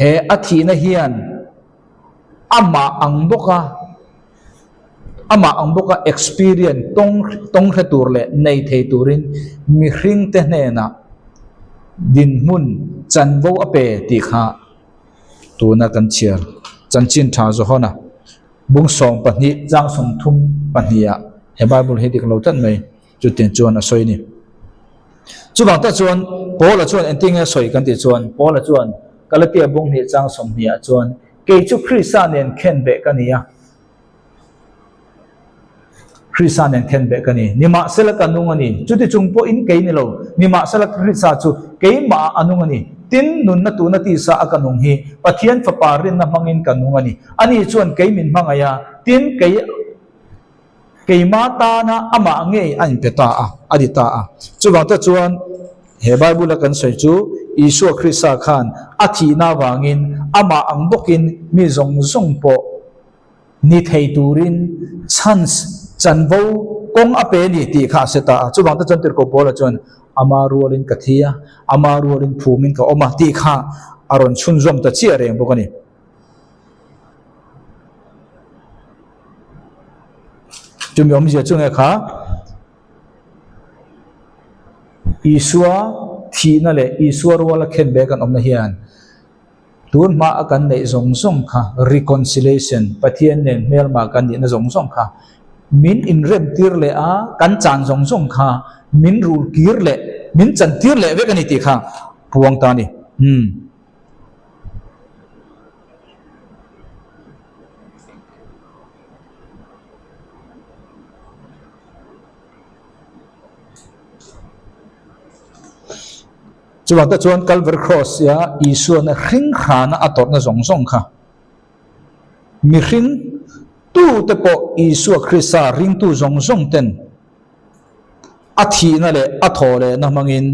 he athi na hian ama ang boka experience tong kha tur le nei thei turin mi hring te ne na din mun chanvo ape ti kha tu na kan chiar chanchin tha Zohana bung som pani jang som thum pania he Bible he dik lo tan mai chu ten chuan a soi ni chu bang ta chuan Paul a chuan enting a soi kan ti chuan Paul a chuan Galatia bung ni jang som ni a chuan ke chu Christian en khen be kania Christian en khen be kani nima sela kanung ani chu ti chung po in ke ni lo nima sela Christian chu ke ma anung ani tin nun na tu na ti sa akanung hi pathian fa parin na mangin kanung ani chuan ke min mangaya tin ke mata na ama nge an peta a adita a chu bang ta chuan he Bible kan soi chu Isu Krista khan athi na wangin ama ang bokin mi zong po ni thei turin chance chanvo kong ape ni ti kha seta chu bang ta chon tir ko bola chuan amaruarin kathia amaruarin phumin ka oma ti kha aron chunzom ta chi areng bokani chumi om je chunga kha isua thina le isua wala khen be kan omna hian tun ma akan nei zong kha reconciliation pathian ne mel ma kan ni na zong kha min in rem tir le a kan chan zong kha min rul kir le min chan tir le ve kan ti kha puang ta ni chuan ta chuan Calvary cross ya Isu na hring khana ator na zong kha mi hring tu te po Isu Krista ring tu zong ten athi na le athole na mangin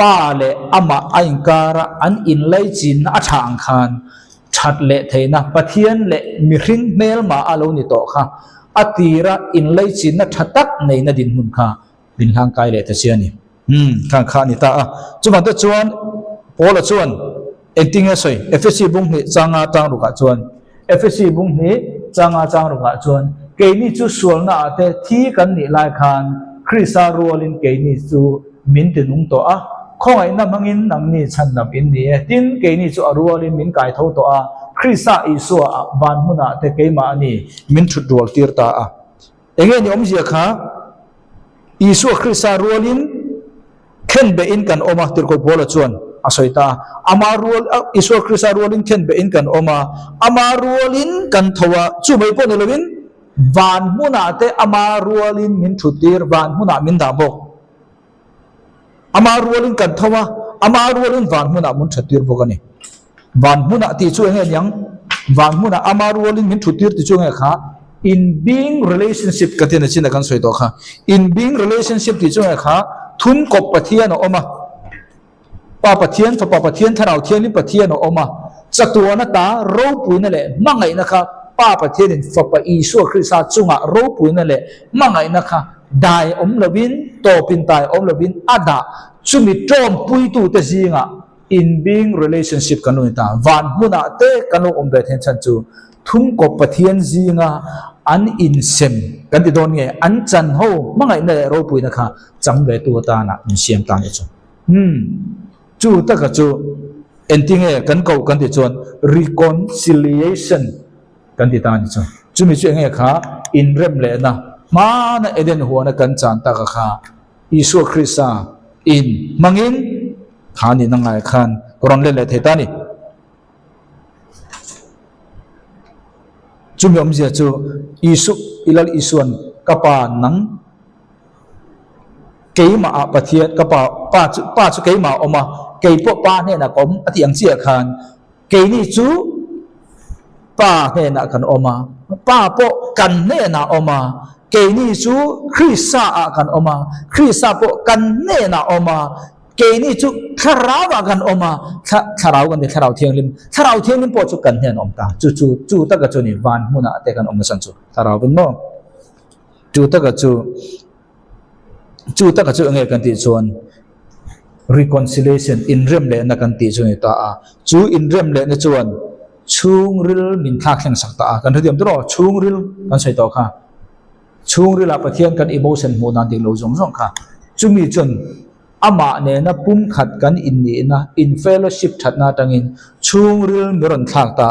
ป้าเละอามาอิงการะอันอินไลจินอาชางคานชัดเละเทนะปะเทียนเละมิริงเมลมาอาโลนิโตค่ะอตีระอินไลจินนะชัดตักในนดินมุนค่ะดินทางกายเละเทเสียนี่ข้างข้านี่ตาจุบันตัวจวนพอละจวนเอ็นติงเอสอยเอฟซีบุ้งนี่จางอาจางรุกะจวนเอฟซีบุ้งนี่จางอาจางรุกะจวนเกนี่จูส่วนน่ะแต่ที่กันนี่ลายคานคริสารัวลินเกนี่จูมินตินุงตัวข้องไอ้น้ำมังอินนังนี่ฉันนับอินนี่ตินเกนี่จูรัวลินมินกายเท่าตัวคริสาอิสัววันมุนาแต่เกมานี่มินชุดรัวตีร์ตาเองนี่อมเสียค่ะอิสัวคริสารัวลินเข็นเบอินกันออกมาติร์กบอลชวนอาศัยตาอามารัวอิสัวคริสารัวลินเข็นเบอินกันออกมาอามารัวลินกันทว่าจู่ไม่พ้นเลยวินวันมุนาเตอามารัวลินมินชุดตีร์วันมุนามินดาบกอามารัวลินกันทว่าอามารัวลินวันมุนามินชุดตีร์บกันนี่วันมุนาที่ช่วยให้ยังวันมุนาอามารัวลินมินชุดตีร์ที่ช่วยให้ข้า in being relationship กันที่นั่นชินกันสวยตัวข้า in being relationship ที่ช่วยให้ข้าทุนกบปะเทียนออกมาป้าปะเทียนฝาป้าปะเทียนถ้าเราเทียนนี่ปะเทียนออกมาจักตัวนั้นตารูปุยนั่นแหละมั่งไงนะครับป้าปะเทียนฝาป้าอีสัวคริสต์จุงะรูปุยนั่นแหละมั่งไงนะคะได้อมละวินโตปินตายอมละวินอาดาจุมิจอมปุยตูเตจิงะ in being relationship กันนู่นตาวันมุนาเตกันนู่นอมเบทเห็นฉันจูทุ่งกบปะเทียนจิงะอันอินเซมกันที่โดนไงอันจันโฮมั่งไงนั่นแหละรูปุยนะคะจังเวตัวตานะอินเซียมตาเนี่ยจูจูตะกะจูเอ็นติ้งเอกันเก่ากันที่จวน reconciliation กันที่ตานี่จูจูมีช่วยไงค่ะอินเริ่มเลยนะมานะเอเดนหัวนะกันจานตะกะค่ะอิสุคริสต์อินมังอินขานี่นังไงขันกรอนเล่นเลยเทตานี่จูมีอมเสียจูอิสุอิลลอิสุนกับปานังเกี่ยมาปะเทียนกับป้าจุเกี่ยมาออกมาเกี่ยพวกป้าเนี่ยนะผมอธิยังเสียขันเกี่ยนี่จูป้าเนี่ยนะกันออกมาป้าพวกกันเนี่ยนะออกมาเกี่ยนี่จูคริสต์กันออกมาคริสต์พวกกันเนี่ยนะออกมาเกี่ยนี่จูคาราวกันออกมาคาราวกันเด็กคาราวเทียงลิมคาราวเทียงลิมพวกจุกันเนี่ยออกมาจูตะกัจูนี่วันมุนาเตกันออกมาสันจูคาราวเป็นโน่จูตะกัจูตะกัจูเงยกันติชวน reconciliation in เรื่องเลยนักกันติชวนตาจู in เรื่องเลยนะชวนชุงริลมินทักแห่งสักตากันที่เดียมตัวชุงริลกันใส่ต่อค่ะชุงริลปะเทียนกัน emotion โมนันติโลจงค่ะจุมีจนอามาเนี่ยนะปุ่มขัดกันอินนี่นะ in fellowship ถัดนาตังอินชุงริลมิรันทักตา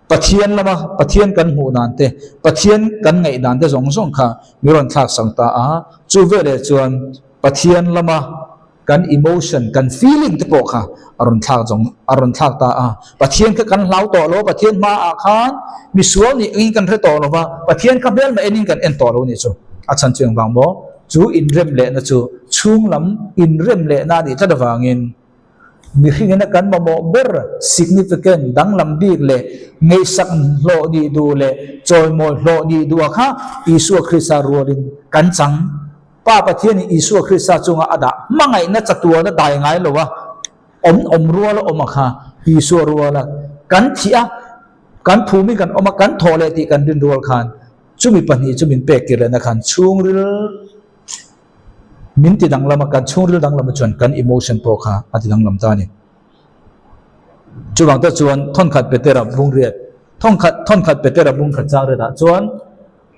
ปะเทียนละมาปะเทียนกันหูนันเตปะเทียนกันไงนันเตจงค่ะมิรันทักสังตาจูเวเรจวนปะเทียนละมากัน emotion กัน feeling ที่ปกค่ะอารมณ์ทักจงอารมณ์ทักตาปะเทียนก็กันเล่าต่อโลปะเทียนมาอาคารมีส่วนนี่อิงกันเรื่องต่อโลว่าปะเทียนกับเบลมาเอ็นกันเอ็นต่อโลนี่จูอาจารย์เจียงบางบ่จูอินเริ่มเละนะจูช่วงลำอินเริ่มเละน่าดีถ้าจะฟังอินมีขึ้นกันมาโมเบอร์ significant ดังลำบีกเลยไงสักโลดีดูเลยจอยโมโลดีดูค่ะอิสุคริสต์รัวรินกันจังป้าปะเทียนอิสุคริสต์จงอาดามั่งไงน่าจะตัวน่าได้ไงหรอวะอมรัวแล้วมาค่ะอิสุรัวละกันที่กันภูมิกันมากันทอเลติกันดินรัวขันจุมีปัญหาจุมีเปกกิรนะขันช่วงริลมินติดังลำกันช่วงริลดังลำจวนกัน emotion พอค่ะอธิดังลำตานี่จุบังตะจวนท่อนขัดเปเตระบุงเรียดท่อนขัดเปเตระบุงขัดจางเรียดจวน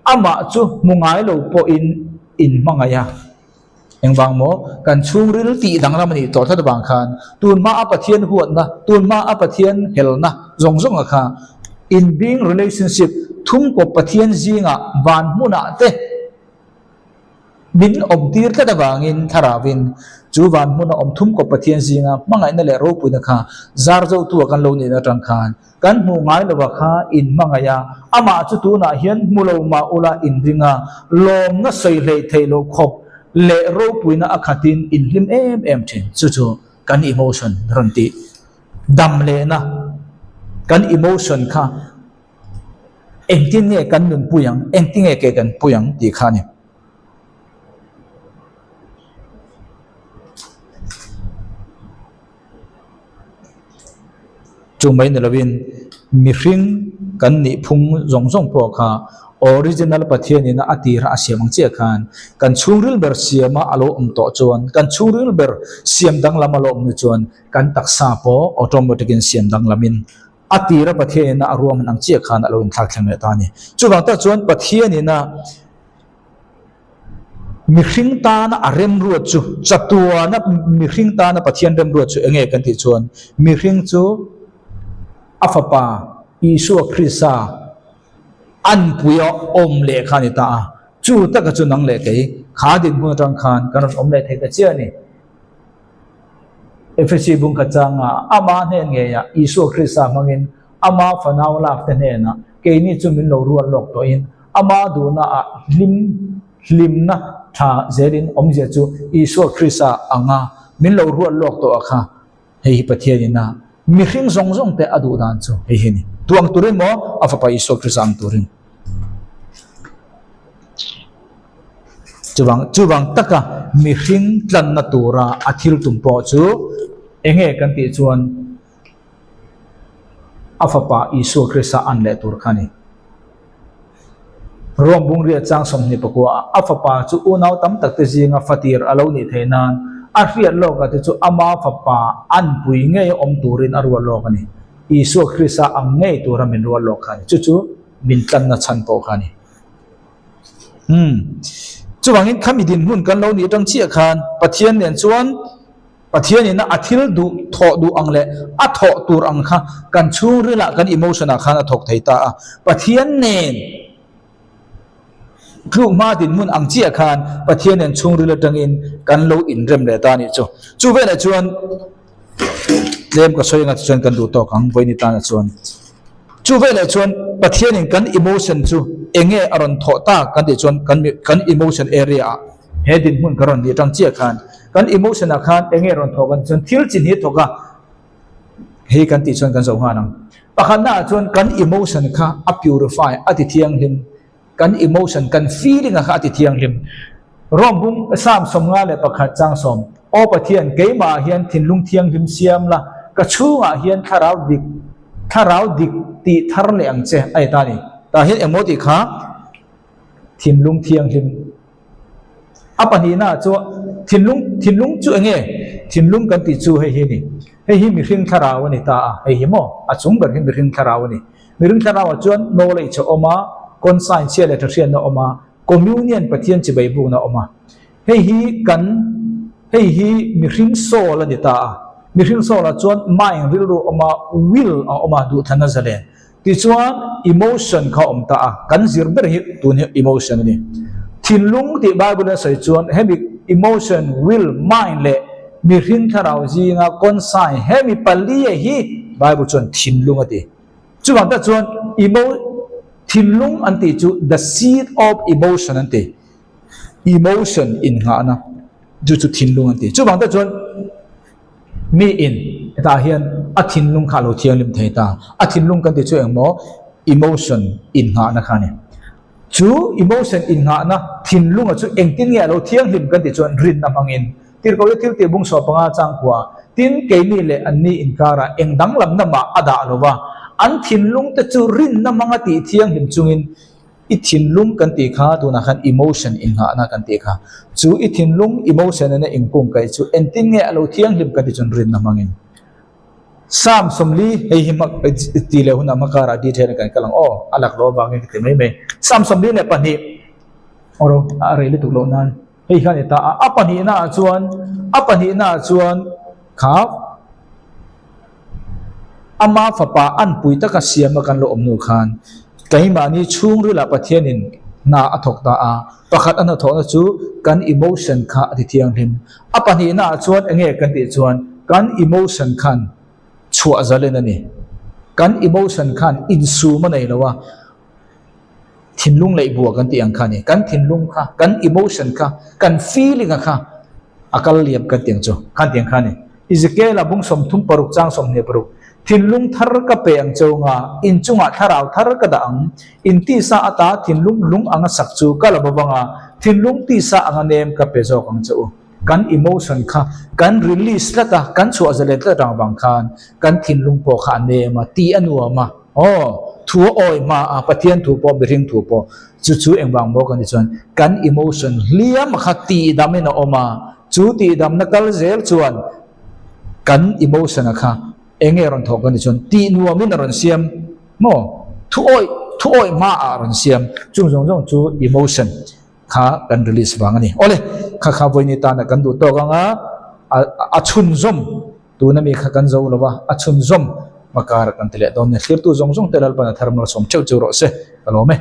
อามาจูมุงไงโลโปอินมังไงยังบางโมกันช่วงริลตีดังลำนี่ต่อทัดบางขันตูนมาอัปเทียนหัวนะตูนมาอัปเทียนเฮลนะจงอะค่ะ in being relationship ทุ่งกบปเทียนจิงะบานมุนาเตบินอมตีร์ก็ได้บางอินทาราวินจูบานมุนาอมทุ่งกบปเทียนจิงะมังไงนั่นแหละรูปุยนะคะจาร์เจ้าตัวกันโลนี่นะจังคันกันหูไงเลวะค่ะอินมังไงยาอามาจุตูน่ะเฮียนมุโลมาอุลาอินริงะลมน่ะใส่เลยเทโลคบเละรูปุยน่ะอาคตินอินลิมเอ็มเทนจู่ๆกันอิโมชันรันติดำเลยนะกันอิโมชันค่ะเอ็งที่เนี่ยกันหนึ่งปุยังเอ็งที่เนี่ยเกกันปุยังดีค่ะเนี่ย chu mai na lawin mi hring kan ni phung zong zong po kha original pathian ina atira asiamang che khan kan chungril ber siama alo to chuan kan chungril ber siam dang lama lo nu chuan kan taksa po automatic in siam dang lamin atira pathian ina aruam nang che khan alo in thak thlang ta ni chuwang ta chuan pathian ina mi hring ta na arem ruat chu chatua na mi hring ta na pathian rem ruat chu enge kan ti chuan mi hring chu afapa isu krisa an puya om le khani ta chu ta ka chu nang le ke kha din mu tang khan kan om le the ka chia ni efc bung ka changa ama ne nge ya isu krisa mangin ama fanau lak te ne na ke ni chu min lo rual lok to in ama du na a lim na tha zerin om je chu isu krisa anga min lo rual lok to akha hei pathian ina mi hring zong zong te adu dan chu hei hi ni tuang turin mo afapa isu krisa ang turin chuwang taka mi hring tlan na tura athil tumpo chu enge kan ti chuan afapa isu krisa an le tur khani rom bung ria chang som ni pakwa afapa chu unau tam tak te jinga fatir alo ni theinan a hriat lo ka te chu ama fapa an pui nge om turin arwa lo kani isu krisa ang nge tura min ro lo khani chu min tlan na chan po khani chuwangin khamidin hun kan lo ni tang chia khan pathian nen chuan pathian ina athil du tho du angle a tho tur ang kha kan chu rila kan emotion a khan a thok theita a pathian nen klu ma din mun ang chia khan pathian nen chung rila tangin kan lo in rem le ta ni chu ve la chuan lem ka soinga chuan kan du to kang voi ni ta na chuan chu ve la chuan pathian in kan emotion chu enge aron tho ta kan ti chuan kan emotion area hedin mun karon ni tang chia khan kan emotion a khan enge ron tho kan chuan thil chin hi thoka he kan ti chuan kan zo ha nang pakhan na chuan kan emotion kha a purify ati thiang him kan emotion kan feeling a kha ati thiang him rom bung sam som nga le pakhat chang som o pathian keima hian thinlung thiang him siam la ka chunga hian tharau dik ti thar le ang che ai ta ni ta hian emoti kha thinlung thiang him apani na chu thinlung chu enge thinlung kan ti chu he hi ni he hi mi hring tharaw ni ta he hi mo a chung ber hi mi hring tharaw ni mi hring tharaw chuan no le cho oma consign che le thrian na oma communion pathian chi bai bu na oma he hi mi hring so la ni ta mi hring so la chuan mind ril ru oma will a oma du thana zalen ti chuan emotion kha om ta kan zir ber hi tu ni emotion ni thinlung ti bible na sai chuan hemi emotion will mind le mi hring tharaw jinga consign hemi pali hi bible chuan thinlung ati chuwang ta chuan thinlung anti chu the seed of emotion anti emotion in nga na chu thinlung anti chuwang ta chuan mi in ta hian a thinlung kha lo thiang lim theita a thinlung kan ti chu engmo emotion in nga na khani chu emotion in nga na thinlung chu engtin nge lo thiang lim kan ti chuan rin na mangin tir ko thil te bung so panga chang kwa tin ke ni le anni inkara engdang lam na ma ada lowa an thinlung te chu rin na manga ti thiang lim chungin i thinlung kan ti kha tu na khan emotion in nga na kan ti kha chu i thinlung emotion na ingkung kai chu engtin nge lo thiang lim kan ti chun rin na mangin sam somli hei himak ti le huna makara detail kan kalang alak lo bangin ti mai sam somli le pani oro are le tu lo nan hei khan ta apani na chuan kha ama fapa an pui ta ka siam kan lo omnu khan kaima ni chung rila pathianin na athok ta pakhat an tho na chu kan emotion kha ati thiang him apani na chuan enge kan ti chuan kan emotion khan chua zalen ani kan emotion khan insu ma nei lawa thinlung lei bua kan ti ang khani kan thinlung kha kan emotion kha kan feeling kha akal liap kan tiang chu kan tiang khani Ezekiel abung som thum paruk chang som ne paruk thinlung thar ka pe ang chunga in chunga tharau thar ka da ang in ti sa ata thinlung lung anga sakchu kala babanga thinlung ti sa anga nem ka pe zo kang chu kan emotion kha kan release la ta kan chu azale ta rang bang khan kan thin lung po kha ne ma ti anua ma thu oi ma a pathian thu po biring thu po chu chu eng bang mo kan chuan kan emotion liam kha ti damena oma chu ti dam na kal zel chuan kan emotion kha enge ron thok kan chuan ti nuwa min ron siam mo thu oi ma a ron siam chung jong jong chu emotion kha kan release bang ani ole kha voi ni ta na kan du to ganga a chun zom tu na mi kha kan zo lova a chun zom makar kan tele don ne khir tu jong jong telal pa na thermal som chau chau ro se kalome